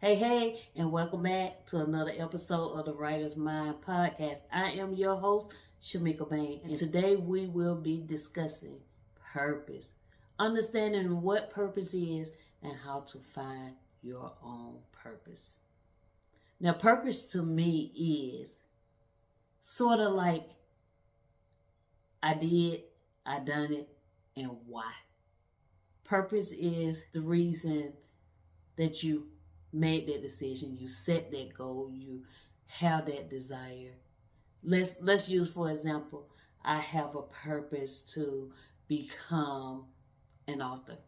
Hey, and welcome back to another episode of the Writer's Mind podcast. I am your host, Shamika Bain, and today we will be discussing purpose, understanding what purpose is, and how to find your own purpose. Now, purpose to me is sort of like I did, I done it, and why. Purpose is the reason that you made that decision, you set that goal, you have that desire. Let's use, for example, I have a purpose to become an author.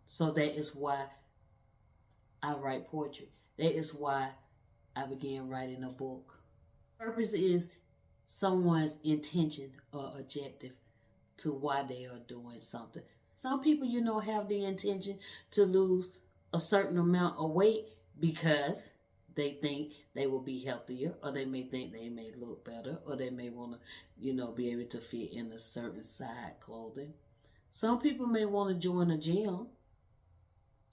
So that is why I write poetry. That is why I began writing a book. Purpose is someone's intention or objective to why they are doing something. Some people, have the intention to lose a certain amount of weight because they think they will be healthier, or they may think they may look better, or they may want to, be able to fit in a certain size clothing. Some people may want to join a gym,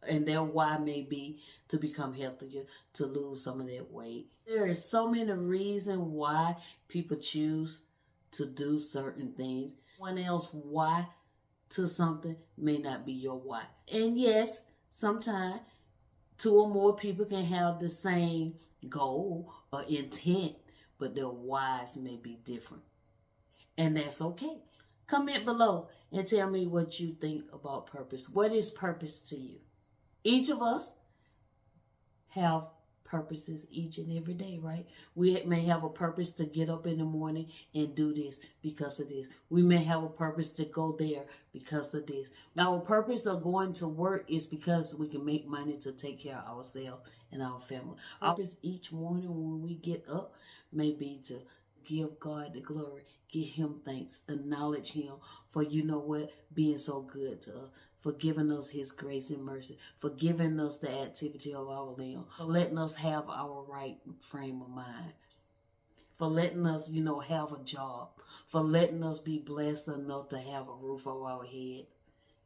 and their why may be to become healthier, to lose some of that weight. There is so many reasons why people choose to do certain things. One else why to something may not be your why. And yes, sometimes two or more people can have the same goal or intent, but their whys may be different. And that's okay. Comment below and tell me what you think about purpose. What is purpose to you? Each of us have purposes each and every day, right? We may have a purpose to get up in the morning and do this because of this. We may have a purpose to go there because of this. Our purpose of going to work is because we can make money to take care of ourselves and our family. Our purpose each morning when we get up may be to give God the glory, give him thanks, acknowledge him for, being so good to us, for giving us his grace and mercy, for giving us the activity of our limb, for letting us have our right frame of mind, for letting us, have a job, for letting us be blessed enough to have a roof over our head,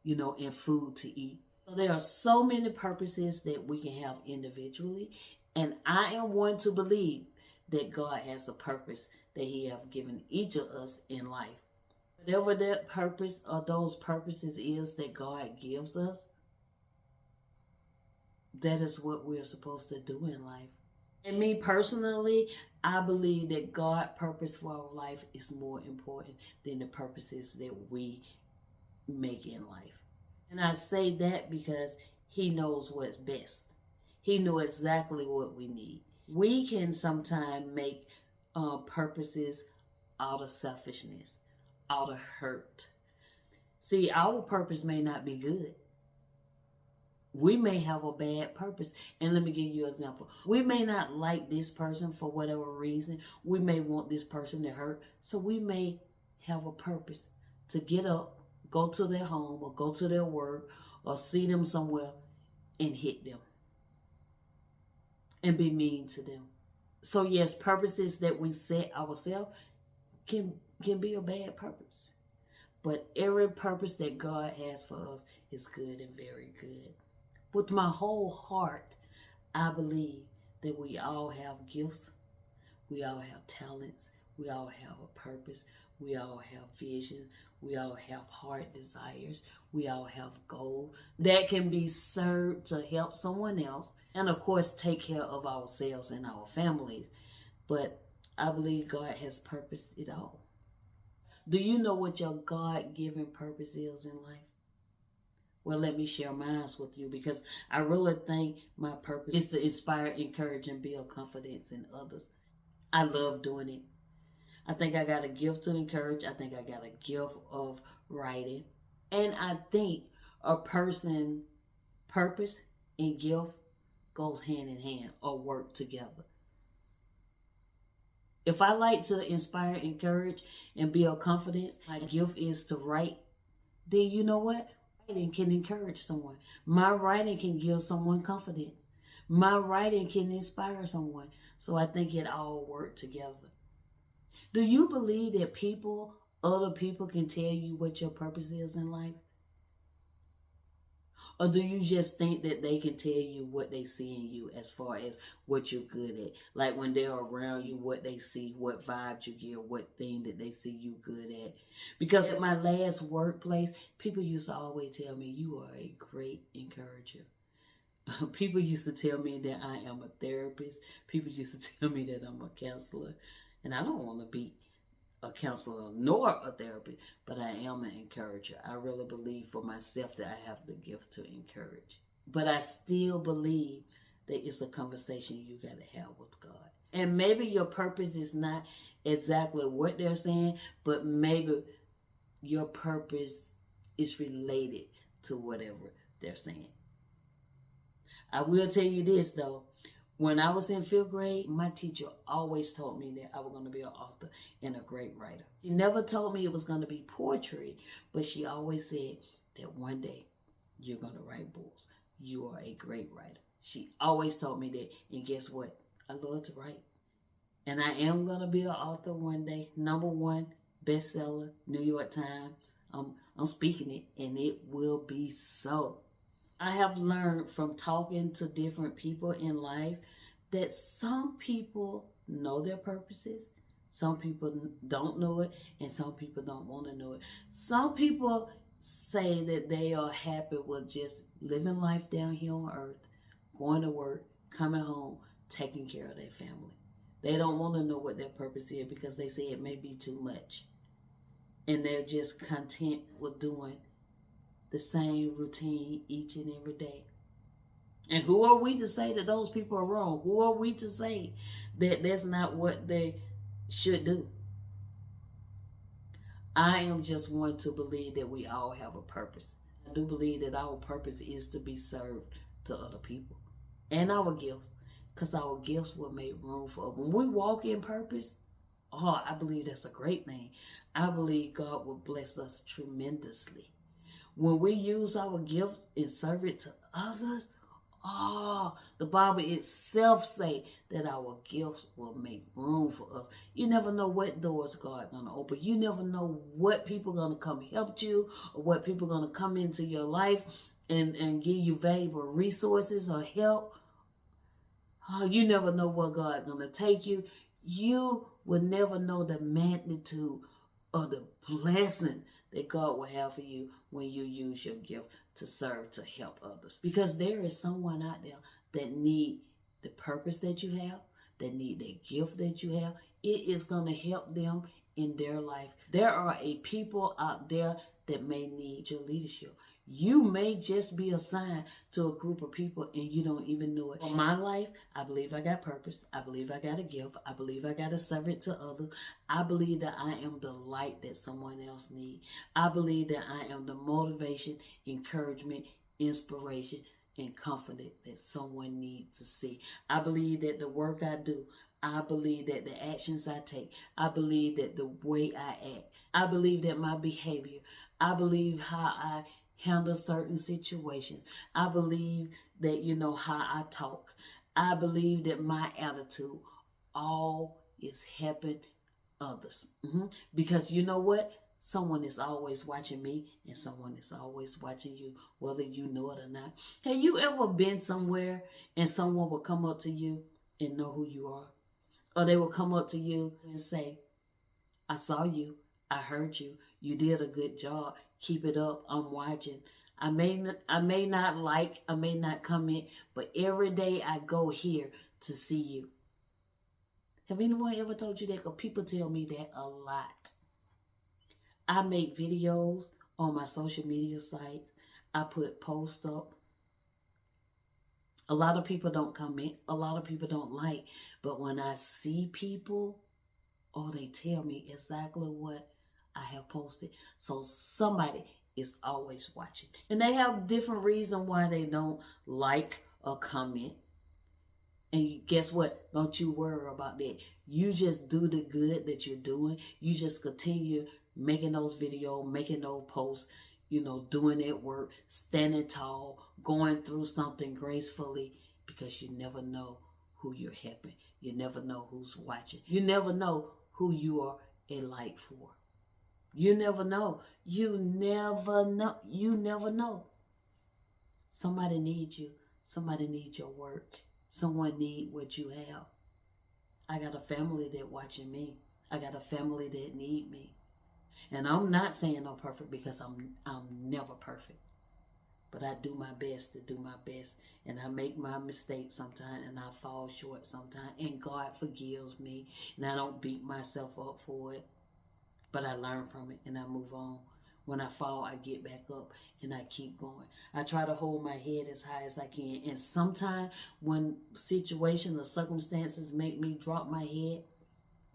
and food to eat. So there are so many purposes that we can have individually, and I am one to believe that God has a purpose that he has given each of us in life. Whatever that purpose or those purposes is that God gives us, that is what we're supposed to do in life. And me personally, I believe that God's purpose for our life is more important than the purposes that we make in life. And I say that because he knows what's best. He knows exactly what we need. We can sometimes make purposes out of selfishness, out of hurt. See, our purpose may not be good. We may have a bad purpose. And let me give you an example. We may not like this person for whatever reason. We may want this person to hurt. So we may have a purpose to get up, go to their home, or go to their work, or see them somewhere and hit them and be mean to them. So yes, purposes that we set ourselves can be a bad purpose. But every purpose that God has for us is good and very good. With my whole heart, I believe that we all have gifts. We all have talents. We all have a purpose. We all have vision. We all have heart desires. We all have goals that can be served to help someone else. And of course, take care of ourselves and our families. But I believe God has purposed it all. Do you know what your God-given purpose is in life? Well, let me share mine with you, because I really think my purpose is to inspire, encourage, and build confidence in others. I love doing it. I think I got a gift to encourage. I think I got a gift of writing. And I think a person's purpose and gift goes hand in hand or work together. If I like to inspire, encourage, and build confidence, my gift is to write, then you know what? Writing can encourage someone. My writing can give someone confidence. My writing can inspire someone. So I think it all works together. Do you believe that other people can tell you what your purpose is in life? Or do you just think that they can tell you what they see in you as far as what you're good at? Like when they're around you, what they see, what vibes you give, what thing that they see you good at. Because at my last workplace, people used to always tell me, you are a great encourager. People used to tell me that I am a therapist. People used to tell me that I'm a counselor. And I don't want to be a counselor nor a therapist, but I am an encourager. I really believe for myself that I have the gift to encourage. But I still believe that it's a conversation you got to have with God. And maybe your purpose is not exactly what they're saying, but maybe your purpose is related to whatever they're saying. I will tell you this though. When I was in 5th grade, my teacher always told me that I was going to be an author and a great writer. She never told me it was going to be poetry, but she always said that one day you're going to write books. You are a great writer. She always told me that. And guess what? I love to write. And I am going to be an author one day. #1 bestseller, New York Times. I'm speaking it, and it will be so. I have learned from talking to different people in life that some people know their purposes, some people don't know it, and some people don't want to know it. Some people say that they are happy with just living life down here on earth, going to work, coming home, taking care of their family. They don't want to know what their purpose is because they say it may be too much. And they're just content with doing the same routine each and every day. And who are we to say that those people are wrong? Who are we to say that that's not what they should do? I am just one to believe that we all have a purpose. I do believe that our purpose is to be served to other people and our gifts, because our gifts will make room for when we walk in purpose. Oh, I believe that's a great thing. I believe God will bless us tremendously. When we use our gift and serve it to others, the Bible itself say that our gifts will make room for us. You never know what doors God gonna open. You never know what people gonna come help you, or what people gonna come into your life and give you valuable resources or help. You never know where God gonna take you. You will never know the magnitude of the blessing that God will have for you when you use your gift to serve, to help others. Because there is someone out there that need the purpose that you have, that need the gift that you have. It is going to help them in their life. There are a people out there that may need your leadership. You may just be assigned to a group of people and you don't even know it. In my life, I believe I got purpose. I believe I got a gift. I believe I got to serve it to others. I believe that I am the light that someone else needs. I believe that I am the motivation, encouragement, inspiration, and confidence that someone needs to see. I believe that the work I do, I believe that the actions I take, I believe that the way I act, I believe that my behavior, I believe how I handle certain situations, I believe that, how I talk, I believe that my attitude, all is helping others. Because you know what? Someone is always watching me and someone is always watching you, whether you know it or not. Have you ever been somewhere and someone will come up to you and know who you are? Or they will come up to you and say, I saw you, I heard you, you did a good job, keep it up, I'm watching. I may not like, I may not comment, but every day I go here to see you. Have anyone ever told you that? Because people tell me that a lot. I make videos on my social media site. I put posts up. A lot of people don't comment. A lot of people don't like. But when I see people, they tell me exactly what I have posted. So somebody is always watching. And they have different reasons why they don't like or comment. And guess what? Don't you worry about that. You just do the good that you're doing. You just continue making those videos, making those posts, doing that work, standing tall, going through something gracefully, because you never know who you're helping. You never know who's watching. You never know who you are a light for. You never know. You never know. You never know. Somebody needs you. Somebody needs your work. Someone need what you have. I got a family that watching me. I got a family that need me. And I'm not saying I'm perfect because I'm never perfect. But I do my best to do my best. And I make my mistakes sometimes and I fall short sometimes. And God forgives me. And I don't beat myself up for it. But I learn from it and I move on. When I fall, I get back up and I keep going. I try to hold my head as high as I can. And sometimes when situations or circumstances make me drop my head,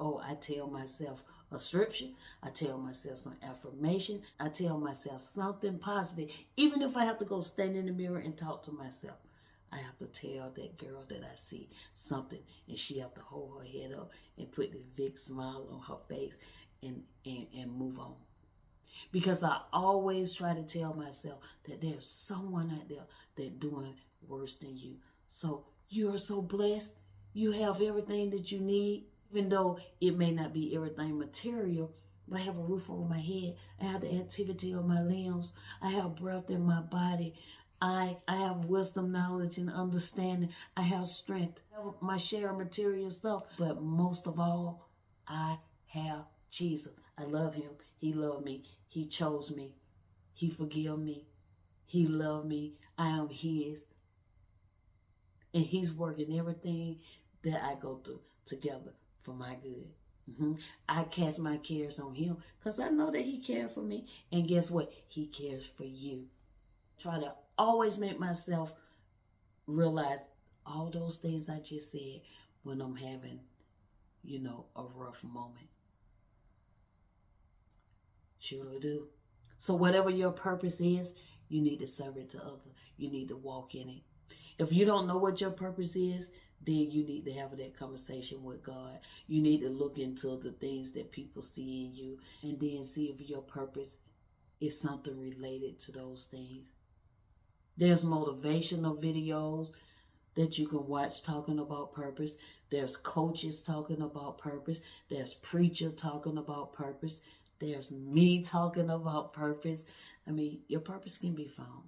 oh, I tell myself a scripture. I tell myself some affirmation. I tell myself something positive. Even if I have to go stand in the mirror and talk to myself, I have to tell that girl that I see something. And she have to hold her head up and put the big smile on her face and move on. Because I always try to tell myself that there's someone out there that doing worse than you. So you are so blessed. You have everything that you need. Even though it may not be everything material, but I have a roof over my head. I have the activity of my limbs. I have breath in my body. I have wisdom, knowledge, and understanding. I have strength. I have my share of material stuff. But most of all, I have Jesus. I love him. He loved me. He chose me. He forgave me. He loved me. I am his. And he's working everything that I go through together for my good. I cast my cares on him because I know that he cares for me. And guess what? He cares for you. Try to always make myself realize all those things I just said when I'm having, a rough moment. Surely do. So whatever your purpose is, you need to serve it to others. You need to walk in it. If you don't know what your purpose is, then you need to have that conversation with God. You need to look into the things that people see in you and then see if your purpose is something related to those things. There's motivational videos that you can watch talking about purpose. There's coaches talking about purpose. There's preacher talking about purpose. There's me talking about purpose. I mean, your purpose can be found.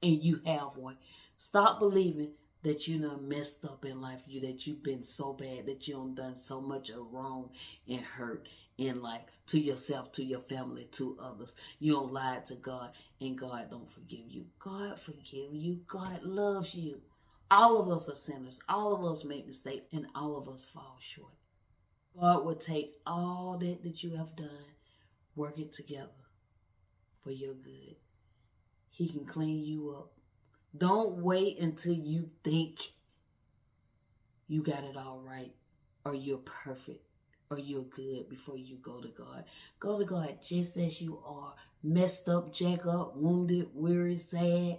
And you have one. Stop believing that you done messed up in life, that you've been so bad, that you done so much of wrong and hurt in life to yourself, to your family, to others. You don't lie to God and God don't forgive you. God forgive you. God loves you. All of us are sinners. All of us make mistakes and all of us fall short. God will take all that you have done, work it together for your good. He can clean you up. Don't wait until you think you got it all right or you're perfect or you're good before you go to God. Go to God just as you are, messed up, jacked up, wounded, weary, sad,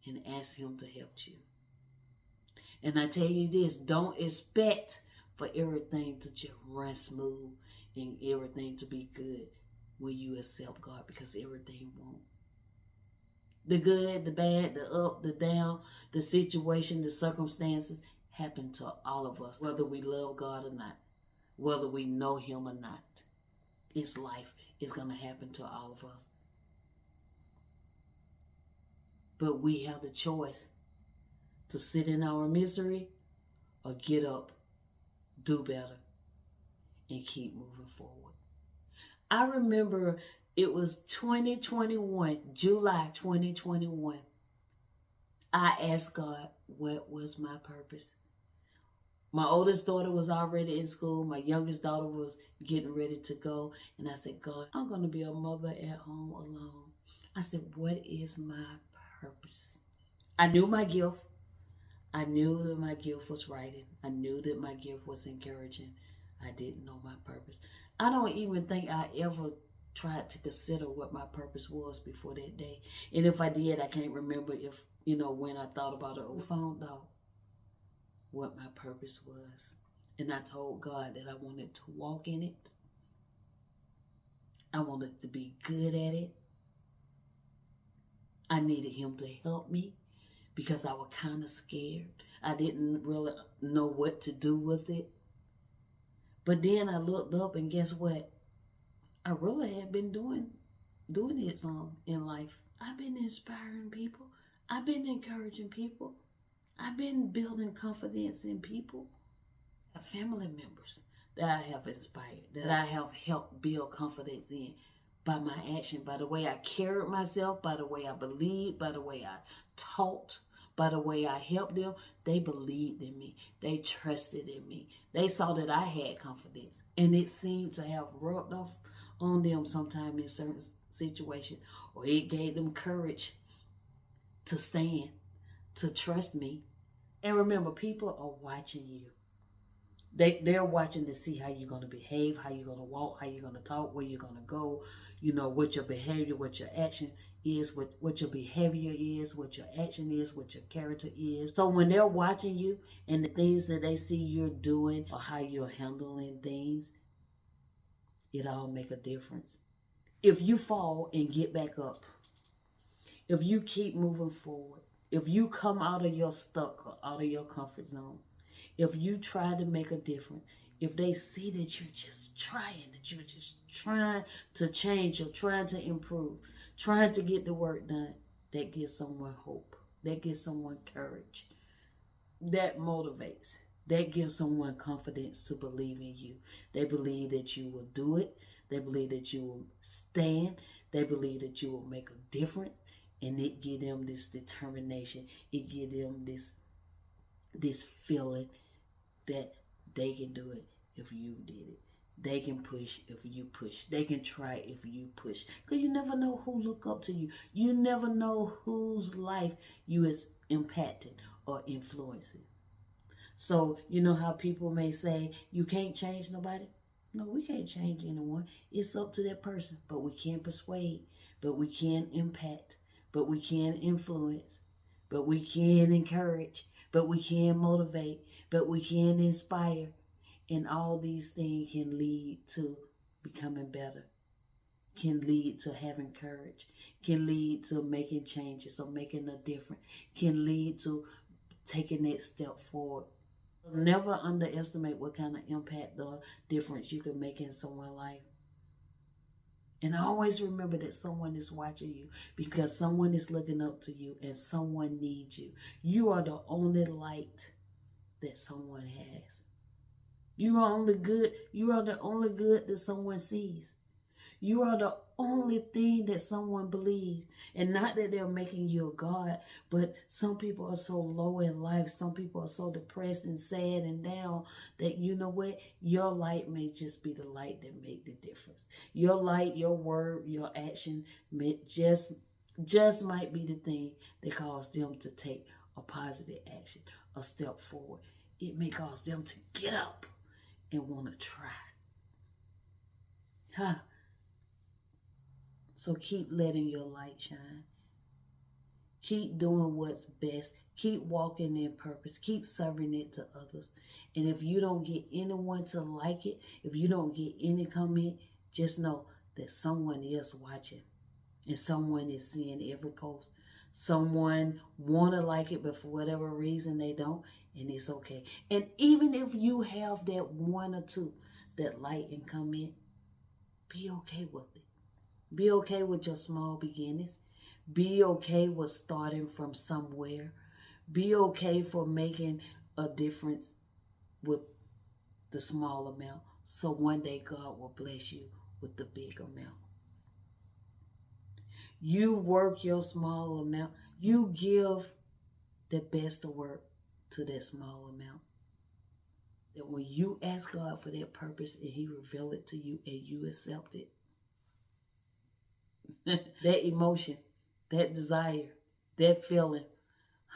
and ask him to help you. And I tell you this, don't expect for everything to just run smooth and everything to be good when you accept God, because everything won't. The good, the bad, the up, the down, the situation, the circumstances happen to all of us, whether we love God or not, whether we know him or not. It's life. It's going to happen to all of us. But we have the choice to sit in our misery or get up, do better, and keep moving forward. I remember it was 2021, July 2021. I asked God, what was my purpose? My oldest daughter was already in school. My youngest daughter was getting ready to go. And I said, God, I'm going to be a mother at home alone. I said, what is my purpose? I knew my gift. I knew that my gift was writing. I knew that my gift was encouraging. I didn't know my purpose. I don't even think I ever tried to consider what my purpose was before that day. And if I did, I can't remember if, when I thought about it or found out what my purpose was. And I told God that I wanted to walk in it. I wanted to be good at it. I needed him to help me because I was kind of scared. I didn't really know what to do with it. But then I looked up and guess what? I really had been doing doing it some in life. I've been inspiring people. I've been encouraging people. I've been building confidence in people. Family members that I have inspired, that I have helped build confidence in by my action, by the way I carried myself, by the way I believed, by the way I taught, by the way I helped them. They believed in me. They trusted in me. They saw that I had confidence. And it seemed to have rubbed off on them sometime in certain situations. Or it gave them courage to stand, to trust me. And remember, people are watching you. They're watching to see how you're going to behave, how you're going to walk, how you're going to talk, where you're going to go, what your behavior, what your action is, what your behavior is, what your action is, what your character is. So when they're watching you and the things that they see you're doing or how you're handling things, it all make a difference. If you fall and get back up, if you keep moving forward, if you come out of your stuck or out of your comfort zone, if you try to make a difference, if they see that you're just trying, that you're just trying to change or trying to improve, trying to get the work done, that gives someone hope. That gives someone courage. That motivates. That gives someone confidence to believe in you. They believe that you will do it. They believe that you will stand. They believe that you will make a difference. And it give them this determination. It give them this feeling that they can do it if you did it. They can push if you push. They can try if you push. Because you never know who look up to you. You never know whose life you is impacting or influencing. So, you know how people may say, you can't change nobody? No, we can't change anyone. It's up to that person. But we can persuade. But we can impact. But we can influence. But we can encourage. But we can motivate. But we can inspire. And all these things can lead to becoming better. Can lead to having courage. Can lead to making changes or making a difference. Can lead to taking that step forward. Never underestimate what kind of impact or difference you can make in someone's life. And always remember that someone is watching you because someone is looking up to you and someone needs you. You are the only light that someone has. You are only good. You are the only good that someone sees. You are the only thing that someone believes. And not that they're making you a God, but some people are so low in life. Some people are so depressed and sad and down that you know what? Your light may just be the light that make the difference. Your light, your word, your action may just might be the thing that cause them to take a positive action, a step forward. It may cause them to get up and want to try. Huh? So keep letting your light shine. Keep doing what's best. Keep walking in purpose. Keep serving it to others. And if you don't get anyone to like it, if you don't get any comment, just know that someone is watching. And someone is seeing every post. Someone want to like it, but for whatever reason they don't. And it's okay. And even if you have that one or two that like and comment, be okay with it. Be okay with your small beginnings. Be okay with starting from somewhere. Be okay for making a difference with the small amount. So one day God will bless you with the big amount. You work your small amount. You give the best of work to that small amount. That when you ask God for that purpose and He reveal it to you and you accept it, that emotion, that desire, that feeling,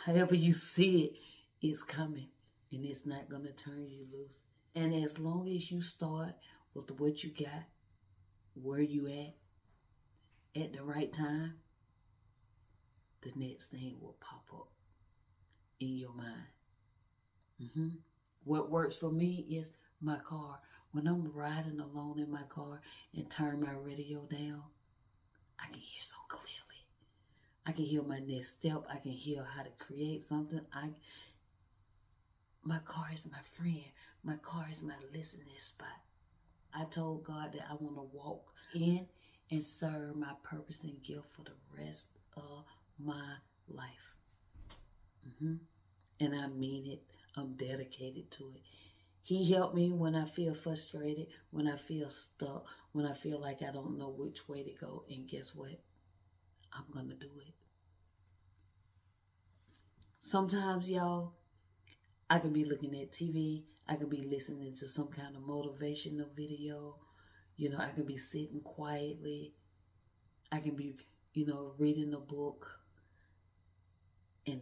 however you see it, is coming. And it's not going to turn you loose. And as long as you start with what you got, where you at the right time, the next thing will pop up in your mind. What works for me is my car. When I'm riding alone in my car and turn my radio down, I can hear so clearly. I can hear my next step. I can hear how to create something. My car is my friend. My car is my listening spot. I told God that I want to walk in and serve my purpose and gift for the rest of my life. And I mean it. I'm dedicated to it. He helped me when I feel frustrated, when I feel stuck, when I feel like I don't know which way to go. And guess what? I'm going to do it. Sometimes, y'all, I can be looking at TV. I can be listening to some kind of motivational video. You know, I can be sitting quietly. I can be, reading a book, and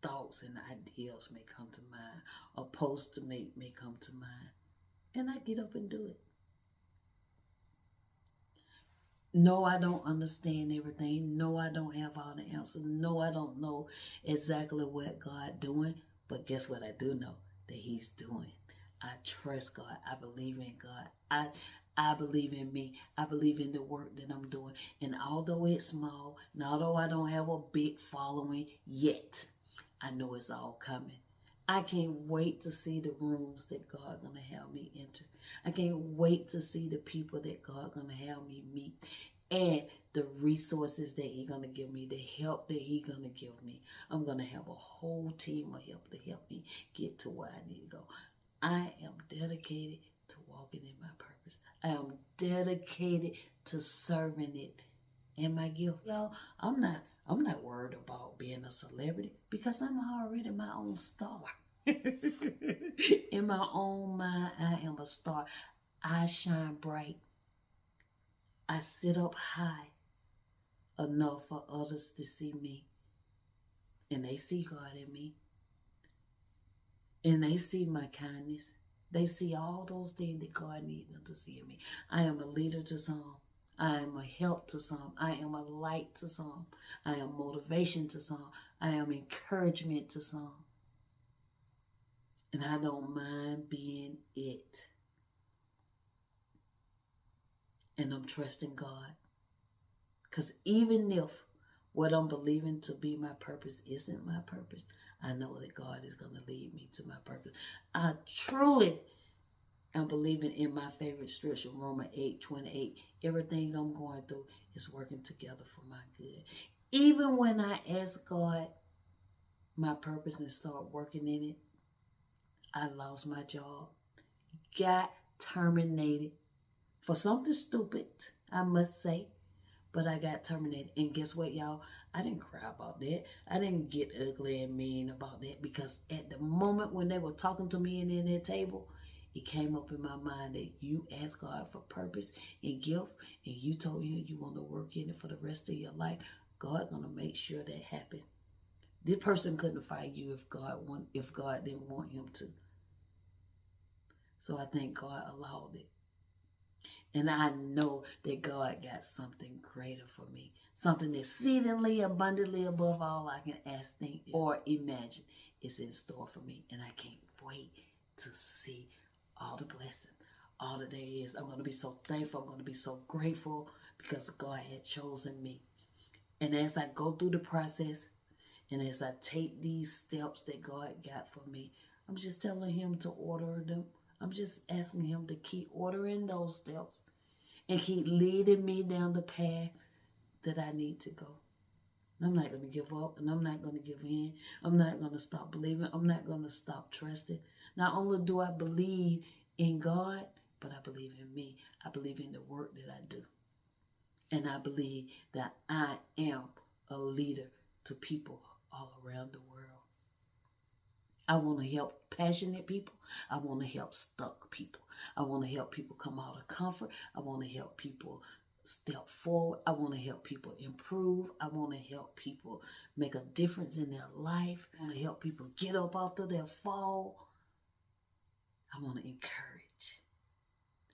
thoughts and ideas may come to mind. A post may come to mind. And I get up and do it. No, I don't understand everything. No, I don't have all the answers. No, I don't know exactly what God doing. But guess what I do know? That He's doing. I trust God. I believe in God. I believe in me. I believe in the work that I'm doing. And although it's small, and although I don't have a big following yet, I know it's all coming. I can't wait to see the rooms that God gonna have me enter. I can't wait to see the people that God gonna have me meet, and the resources that He gonna give me, the help that He gonna give me. I'm gonna have a whole team of help to help me get to where I need to go. I am dedicated to walking in my purpose. I am dedicated to serving it and my gift. Y'all, I'm not worried about being a celebrity because I'm already my own star. In my own mind, I am a star. I shine bright. I sit up high enough for others to see me. And they see God in me. And they see my kindness. They see all those things that God needs them to see in me. I am a leader to some. I am a help to some. I am a light to some. I am motivation to some. I am encouragement to some. And I don't mind being it. And I'm trusting God. Because even if what I'm believing to be my purpose isn't my purpose, I know that God is going to lead me to my purpose. I truly am believing in my favorite scripture, Romans 8:28. Everything I'm going through is working together for my good. Even when I ask God my purpose and start working in it, I lost my job, got terminated for something stupid, I must say. But I got terminated. And guess what, y'all? I didn't cry about that. I didn't get ugly and mean about that, because at the moment when they were talking to me in their table, it came up in my mind that you asked God for purpose and gift, and you told Him you want to work in it for the rest of your life. God gonna make sure that happen. This person couldn't fire you if God didn't want him to. So I think God allowed it. And I know that God got something greater for me. Something exceedingly abundantly above all I can ask, think, or imagine is in store for me. And I can't wait to see all the blessing, all that there is. I'm going to be so thankful. I'm going to be so grateful because God had chosen me. And as I go through the process, and as I take these steps that God got for me, I'm just telling Him to order them. I'm just asking Him to keep ordering those steps and keep leading me down the path that I need to go. I'm not going to give up, and I'm not going to give in. I'm not going to stop believing. I'm not going to stop trusting. Not only do I believe in God, but I believe in me. I believe in the work that I do. And I believe that I am a leader to people all around the world. I want to help passionate people. I want to help stuck people. I want to help people come out of comfort. I want to help people step forward. I want to help people improve. I want to help people make a difference in their life. I want to help people get up after their fall. I want to encourage.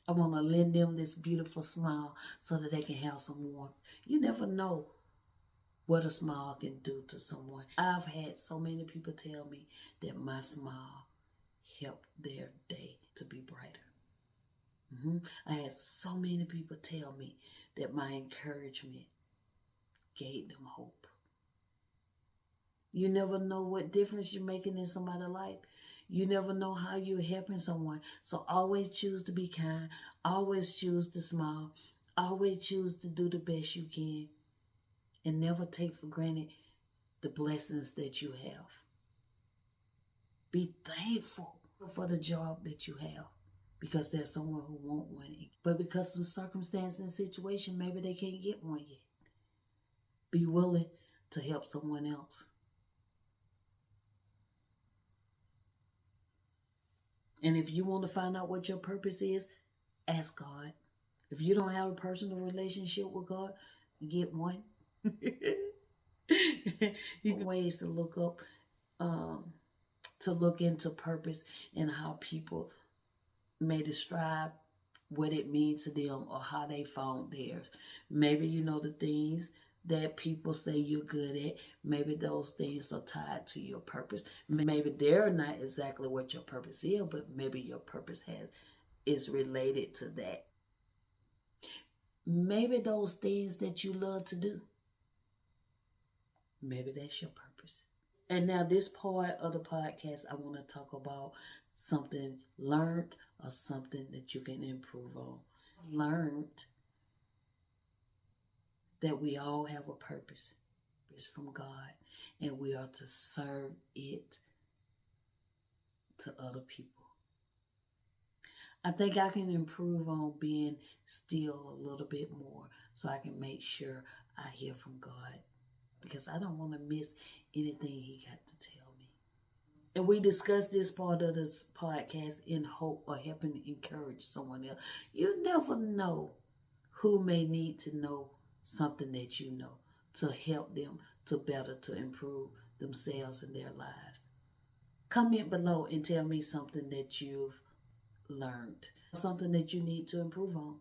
I want to lend them this beautiful smile so that they can have some warmth. You never know what a smile can do to someone. I've had so many people tell me that my smile helped their day to be brighter. I had so many people tell me that my encouragement gave them hope. You never know what difference you're making in somebody's life. You never know how you're helping someone. So always choose to be kind. Always choose to smile. Always choose to do the best you can and never take for granted the blessings that you have. Be thankful for the job that you have because there's someone who won't want it. But because of circumstance and situation, maybe they can't get one yet. Be willing to help someone else. And if you want to find out what your purpose is, ask God. If you don't have a personal relationship with God, get one. You can ways to look up, to look into purpose and how people may describe what it means to them or how they found theirs. Maybe you know the things that people say you're good at. Maybe those things are tied to your purpose. Maybe they're not exactly what your purpose is, but maybe your purpose is related to that. Maybe those things that you love to do, maybe that's your purpose. And now this part of the podcast, I want to talk about something learned or something that you can improve on. Learned that we all have a purpose. It's from God, and we are to serve it to other people. I think I can improve on being still a little bit more so I can make sure I hear from God, because I don't want to miss anything He got to tell me. And we discussed this part of this podcast in hope of helping to encourage someone else. You never know who may need to know something that you know to help them to improve themselves and their lives. Comment below and tell me something that you've learned, something that you need to improve on,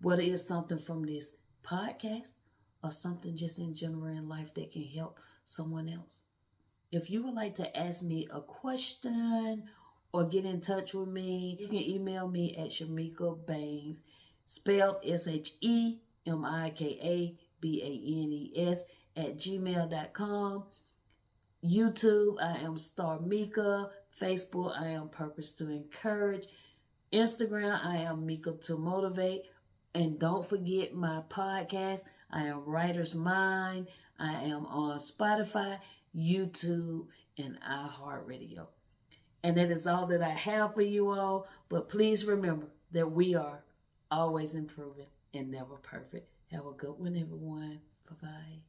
whether it's something from this podcast or something just in general in life that can help someone else. If you would like to ask me a question or get in touch with me, you can email me at Shamika Baines, spelled SHEMIKABANES @gmail.com. YouTube, I am Star Meka. Facebook, I am Purpose to Encourage. Instagram, I am Meka to Motivate. And don't forget my podcast, I am Writer's Mind. I am on Spotify, YouTube, and iHeartRadio. And that is all that I have for you all. But please remember that we are always improving and never perfect. Have a good one, everyone. Bye-bye.